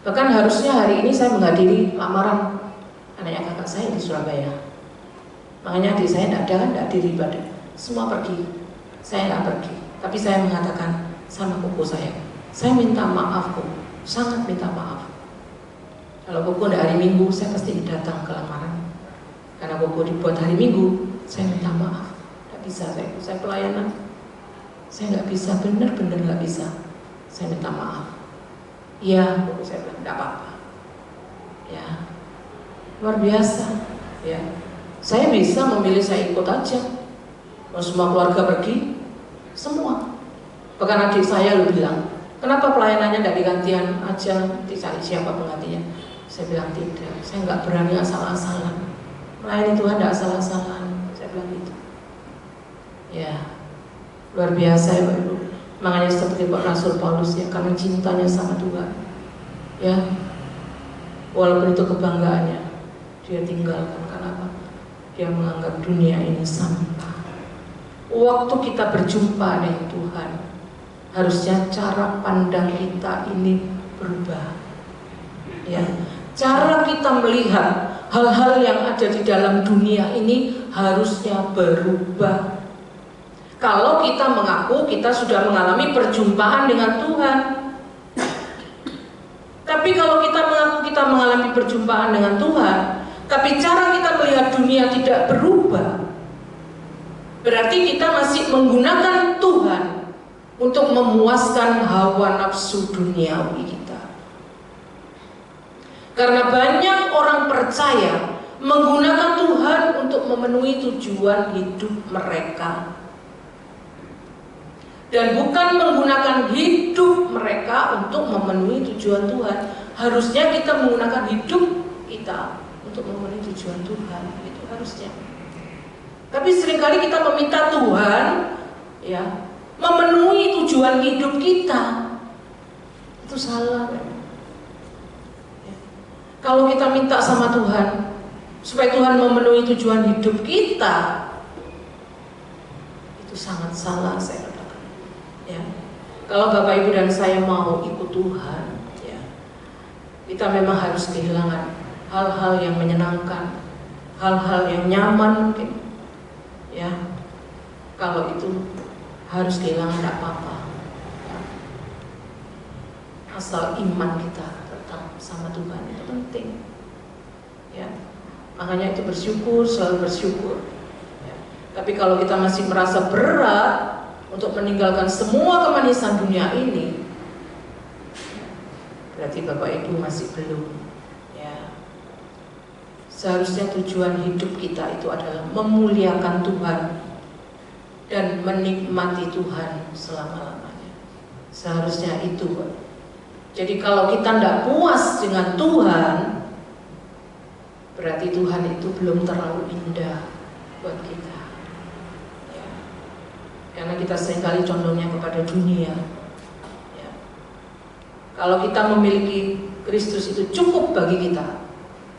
Bahkan harusnya hari ini saya menghadiri lamaran anaknya kakak saya di Surabaya. Makanya adik saya tidak ada kan, tidak diri ibadah. Semua pergi, saya tidak pergi. Tapi saya mengatakan sama koko saya minta maaf kok, sangat minta maaf. Kalau koko tidak hari Minggu, saya pasti datang ke lamaran. Karena koko dibuat hari Minggu, saya minta maaf. Tidak bisa saya pelayanan, saya nggak bisa, benar-benar nggak bisa. Saya minta maaf. Iya, koko saya bilang tidak apa-apa. Ya, luar biasa. Ya, saya bisa memilih, saya ikut aja. Mau semua keluarga pergi, semua. Bahkan adik saya lu bilang, kenapa pelayanannya tidak digantian aja, dicari siapa penggantinya? Saya bilang tidak, saya nggak berani asal-asalan. Melayani Tuhan tidak asal-asalan, saya bilang gitu. Ya, luar biasa ya Bapak Ibu. Makanya seperti Pak Rasul Paulus ya, karena cintanya sama Tuhan, ya, walaupun itu kebanggaannya, dia tinggalkan. Karena apa? Dia menganggap dunia ini sampah. Waktu kita berjumpa dengan Tuhan, harusnya cara pandang kita ini berubah. Ya, cara kita melihat hal-hal yang ada di dalam dunia ini harusnya berubah. Kalau kita mengaku kita sudah mengalami perjumpaan dengan Tuhan, tapi kalau kita mengaku kita mengalami perjumpaan dengan Tuhan, tapi cara kita melihat dunia tidak berubah, berarti kita masih menggunakan Tuhan untuk memuaskan hawa nafsu duniawi kita. Karena banyak orang percaya menggunakan Tuhan untuk memenuhi tujuan hidup mereka, dan bukan menggunakan hidup mereka untuk memenuhi tujuan Tuhan. Harusnya kita menggunakan hidup kita untuk memenuhi tujuan Tuhan, itu harusnya. Tapi seringkali kita meminta Tuhan ya memenuhi tujuan hidup kita. Itu salah. Ya. Kalau kita minta sama Tuhan, supaya Tuhan memenuhi tujuan hidup kita, itu sangat salah saya katakan. Ya. Kalau Bapak Ibu dan saya mau ikut Tuhan, ya, kita memang harus kehilangan hal-hal yang menyenangkan, hal-hal yang nyaman mungkin. Ya, kalau itu harus kehilangan tidak apa-apa. Ya. Asal iman kita tetap sama Tuhan itu penting. Ya. Makanya itu bersyukur, selalu bersyukur. Ya. Tapi kalau kita masih merasa berat untuk meninggalkan semua kemanisan dunia ini, berarti Bapak Ibu masih belum. Ya. Seharusnya tujuan hidup kita itu adalah memuliakan Tuhan dan menikmati Tuhan selama-lamanya. Seharusnya itu. Jadi kalau kita tidak puas dengan Tuhan, berarti Tuhan itu belum terlalu indah buat kita. Ya. Karena kita seringkali condongnya kepada dunia. Ya. Kalau kita memiliki Kristus itu cukup bagi kita,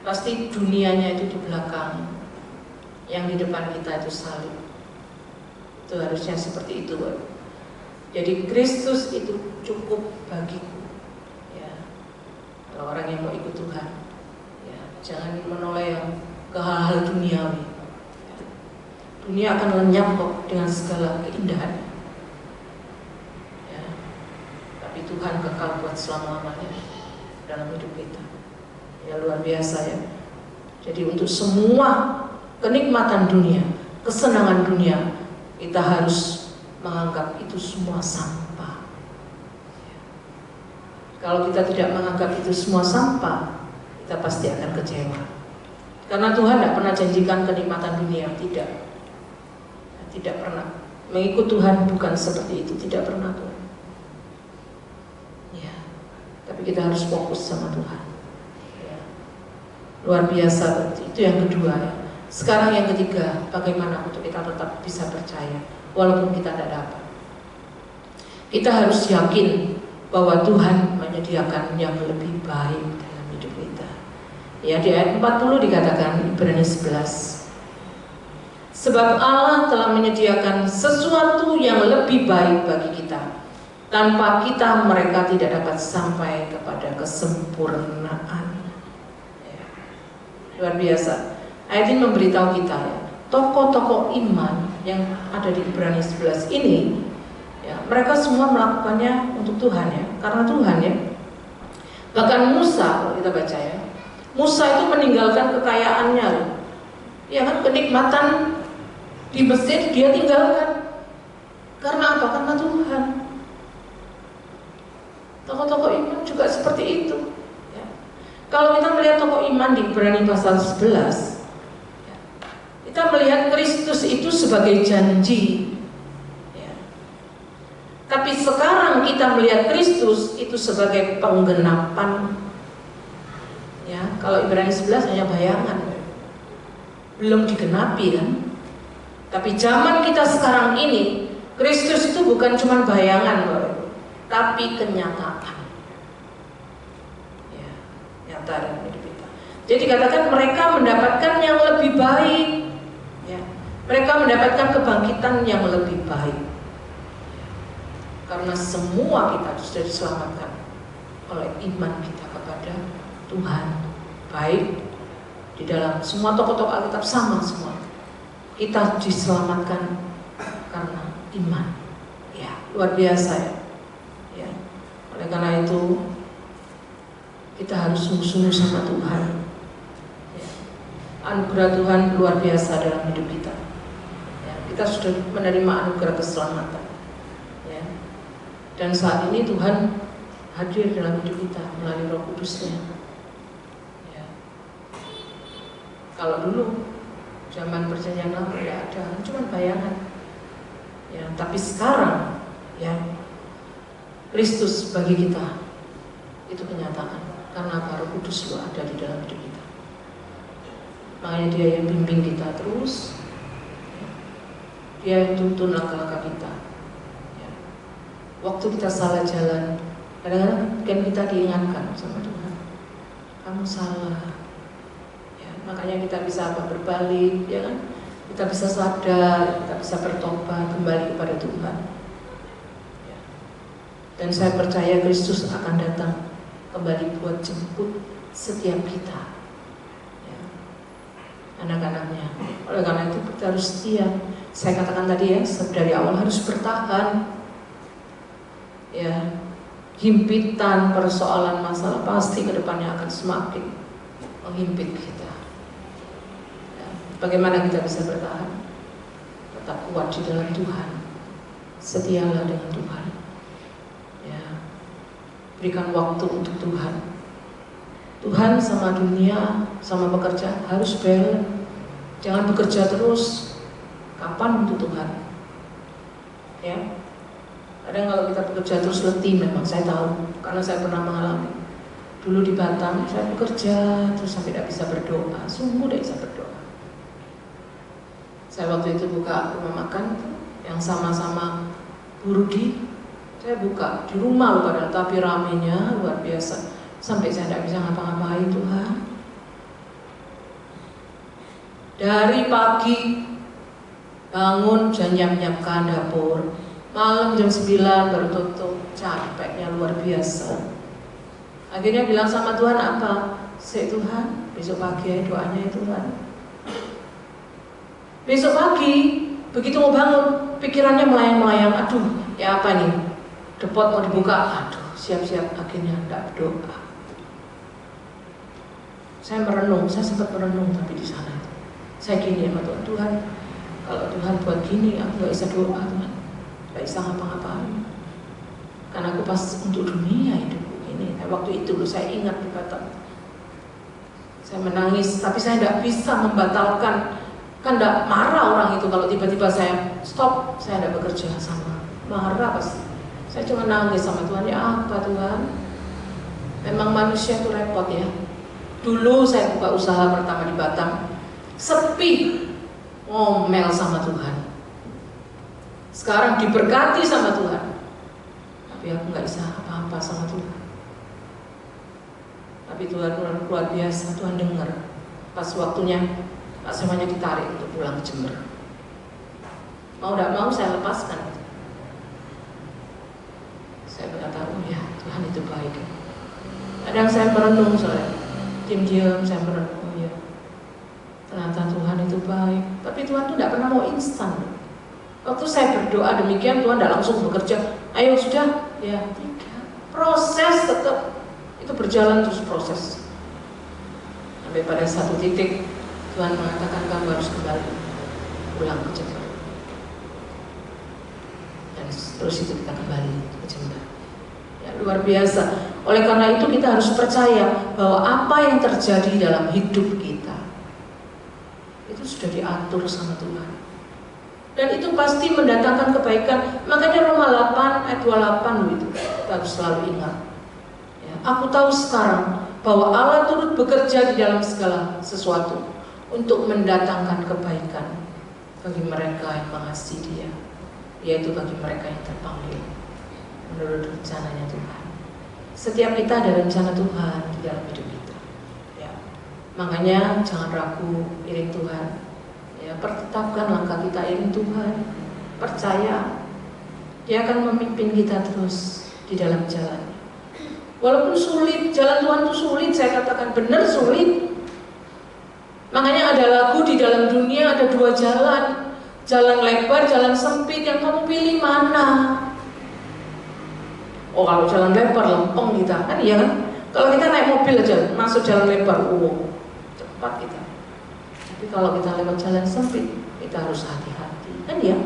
pasti dunianya itu di belakang, yang di depan kita itu salib. Itu harusnya seperti itu. Jadi Kristus itu cukup bagiku. Ya. Kalau orang yang mau ikut Tuhan, jangan menoleh yang ke hal-hal duniawi. Dunia akan lenyap kok dengan segala keindahan. Ya. Tapi Tuhan kekal buat selama-lamanya dalam hidup kita. Ya, luar biasa ya. Jadi untuk semua kenikmatan dunia, kesenangan dunia, kita harus menganggap itu semua sampah. Ya. Kalau kita tidak menganggap itu semua sampah, kita pasti akan kecewa. Karena Tuhan tidak pernah janjikan kenikmatan dunia, tidak. Tidak pernah. Mengikut Tuhan bukan seperti itu, tidak pernah Tuhan. Ya. Tapi kita harus fokus sama Tuhan. Ya. Luar biasa, itu yang kedua ya. Sekarang yang ketiga, bagaimana untuk kita tetap bisa percaya walaupun kita tidak dapat. Kita harus yakin bahwa Tuhan menyediakan yang lebih baik dalam hidup kita. Ya, di ayat 40 dikatakan, Ibrani 11. Sebab Allah telah menyediakan sesuatu yang lebih baik bagi kita. Tanpa kita mereka tidak dapat sampai kepada kesempurnaan. Ya. Luar biasa. Ayat ini memberitahu kita ya, tokoh-tokoh iman yang ada di Ibrani 11 ini, ya, mereka semua melakukannya untuk Tuhan ya, karena Tuhan ya. Bahkan Musa, kalau kita baca ya, Musa itu meninggalkan kekayaannya loh. Ya kan, kenikmatan di Mesir dia tinggalkan. Karena apa? Karena Tuhan. Tokoh-tokoh iman juga seperti itu ya. Kalau kita melihat tokoh iman di Ibrani pasal 11 ya, kita melihat Kristus itu sebagai janji ya. Tapi sekarang kita melihat Kristus itu sebagai penggenapan. Ya, kalau Ibrani 11 hanya bayangan, belum digenapi kan. Tapi zaman kita sekarang ini, Kristus itu bukan cuma bayangan, tapi kenyataan. Ya, nyata dalam hidup kita. Jadi katakan mereka mendapatkan yang lebih baik. Ya, mereka mendapatkan kebangkitan yang lebih baik. Karena semua kita sudah diselamatkan oleh iman kita kepada Tuhan. Baik di dalam semua tokoh-tokoh Alkitab sama semua. Kita diselamatkan karena iman. Ya, luar biasa ya. Ya. Oleh karena itu kita harus sungguh-sungguh sama Tuhan. Ya. Anugerah Tuhan luar biasa dalam hidup kita. Ya. Kita sudah menerima anugerah keselamatan. Ya. Dan saat ini Tuhan hadir dalam hidup kita melalui Roh Kudus-Nya. Ya. Kalau dulu zaman perjanjian lama tidak ada, cuma bayangan. Ya, tapi sekarang ya Kristus bagi kita itu kenyataan karena Roh Kudus lo ada di dalam hidup kita. Makanya Dia yang bimbing kita terus. Ya. Dia yang tuntun langkah-langkah kita. Ya. Waktu kita salah jalan, kadang-kadang kan kita diingatkan sama Tuhan, kamu salah. Ya, Makanya kita bisa berbalik, ya kan? Kita bisa sadar, kita bisa bertobat kembali kepada Tuhan. Ya. Dan saya percaya Kristus akan datang kembali buat jemput setiap kita, ya, anak-anaknya. Oleh karena itu kita harus setia. Saya katakan tadi ya, dari awal harus bertahan. Ya, himpitan, persoalan, masalah pasti kedepannya akan semakin menghimpit kita. Ya, bagaimana kita bisa bertahan? Tetap kuat di dalam Tuhan. Setialah dengan Tuhan. Ya, berikan waktu untuk Tuhan. Tuhan sama dunia, sama pekerjaan harus balance. Jangan bekerja terus. Kapan untuk Tuhan? Ya. Kadang kalau kita bekerja terus letih, memang saya tahu, karena saya pernah mengalami. Dulu di Batam, saya bekerja terus sampai tidak bisa berdoa, sungguh tidak bisa berdoa. Saya waktu itu buka rumah makan yang sama-sama Bu Rudi, saya buka di rumah loh padahal, tapi ramenya luar biasa. Sampai saya tidak bisa ngapa-ngapain Tuhan. Dari pagi bangun dan nyiapkan dapur, malam jam 9 baru tutup, capeknya luar biasa. Akhirnya bilang sama Tuhan apa? Tuhan, besok pagi ya doanya ya Tuhan. Besok pagi, begitu mau bangun, pikirannya melayang-layang, aduh, ya apa nih? Depot mau dibuka, aduh, siap-siap, akhirnya tidak berdoa. Saya merenung, saya sempat merenung tapi di sana. Saya gini sama Tuhan, Tuhan, kalau Tuhan buat gini, aku nggak bisa doa Tuhan, nggak bisa ngapa-ngapain. Karena aku pas untuk dunia hidupku ini. Nah, waktu itu saya ingat di Batam, saya menangis, tapi saya tidak bisa membatalkan. Kan tidak marah orang itu kalau tiba-tiba saya stop, saya tidak bekerja sama, marah pasti. Saya cuma nangis sama Tuhan, ya apa Tuhan? Memang manusia itu repot ya. Dulu saya buka usaha pertama di Batam, sepi, ngomel sama Tuhan. Sekarang diberkati sama Tuhan, tapi aku nggak bisa apa-apa sama Tuhan. Tapi Tuhan luar biasa, Tuhan dengar. Pas waktunya Pak semuanya ditarik untuk pulang ke Jember. Mau tidak mau saya lepaskan. Saya berkata, oh ya Tuhan itu baik. Kadang saya merenung soalnya, diam-diam saya merenung, oh ya ternyata Tuhan itu baik. Tapi Tuhan itu tidak pernah mau instan. Waktu saya berdoa demikian, Tuhan tidak langsung bekerja. Ayo sudah, ya tidak. Proses tetap itu berjalan terus proses. Sampai pada satu titik Tuhan mengatakan kamu harus kembali pulang ke Jember. Dan terus itu kita kembali ke Jember. Ya, luar biasa. Oleh karena itu kita harus percaya bahwa apa yang terjadi dalam hidup kita itu sudah diatur sama Tuhan. Dan itu pasti mendatangkan kebaikan. Makanya Roma 8 ayat 28 itu kita harus selalu ingat. Ya, aku tahu sekarang bahwa Allah turut bekerja di dalam segala sesuatu untuk mendatangkan kebaikan bagi mereka yang mengasihi Dia, yaitu bagi mereka yang terpanggil menurut rencananya Tuhan. Setiap kita ada rencana Tuhan di dalam hidup kita. Ya. Makanya jangan ragu iring Tuhan. Ya, pertetapkan langkah kita iring Tuhan. Percaya Dia akan memimpin kita terus di dalam jalan. Walaupun sulit, jalan Tuhan itu sulit, saya katakan benar sulit. Makanya ada lagu di dalam dunia ada dua jalan, jalan lebar, jalan sempit, yang kamu pilih mana? Oh kalau jalan lebar lempeng kita, kan iya kan? Kalau kita naik mobil aja masuk jalan lebar, cepat kita. Tapi kalau kita lewat jalan sempit, kita harus hati-hati, kan ya?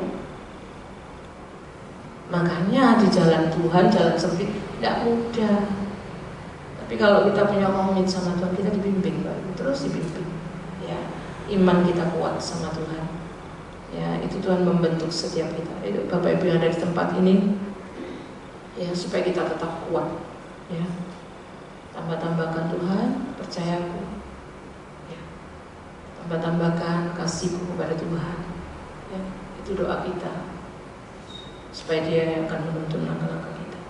Makanya di jalan Tuhan, jalan sempit tidak mudah. Tapi kalau kita punya komitmen sama Tuhan, kita dibimbing, terus dibimbing. Ya, iman kita kuat sama Tuhan. Ya, itu Tuhan membentuk setiap kita. Itu Bapak Ibu yang ada di tempat ini, ya supaya kita tetap kuat. Ya, tambah-tambahkan Tuhan, percayaku. Ya, tambah-tambahkan kasihku kepada Tuhan. Ya, itu doa kita. Supaya Dia akan menuntun langkah-langkah kita.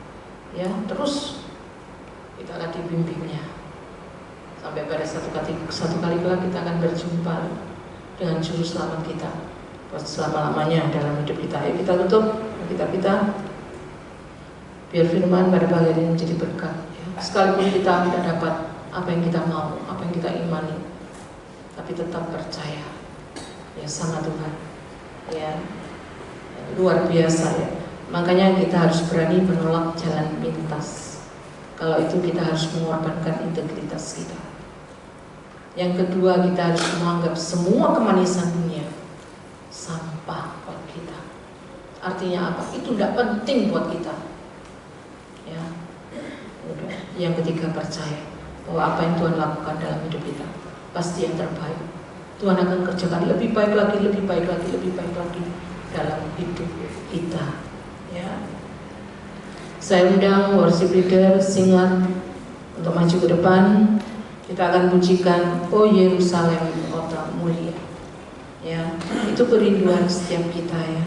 Ya, terus kita akan dibimbingnya sampai sampai pada satu kali kelak kita akan berjumpa dengan juru selamat kita buat selama-lamanya dalam hidup kita. Ayo kita tutup kita biar firman pada pagi ini menjadi berkat ya. Sekalipun kita tidak dapat apa yang kita mau, apa yang kita imani, tapi tetap percaya ya sama Tuhan ya, luar biasa ya. Makanya kita harus berani menolak jalan pintas. Kalau itu kita harus mengorbankan integritas kita. Yang kedua, kita harus menganggap semua kemanisan dunia sampah buat kita. Artinya apa? Itu tidak penting buat kita ya. Yang ketiga, percaya bahwa apa yang Tuhan lakukan dalam hidup kita pasti yang terbaik. Tuhan akan kerjakan lebih baik lagi dalam hidup kita ya. Saya undang worship leader, singer untuk maju ke depan. Kita akan pujikan Oh Yerusalem kota mulia ya. Itu kerinduan setiap kita ya.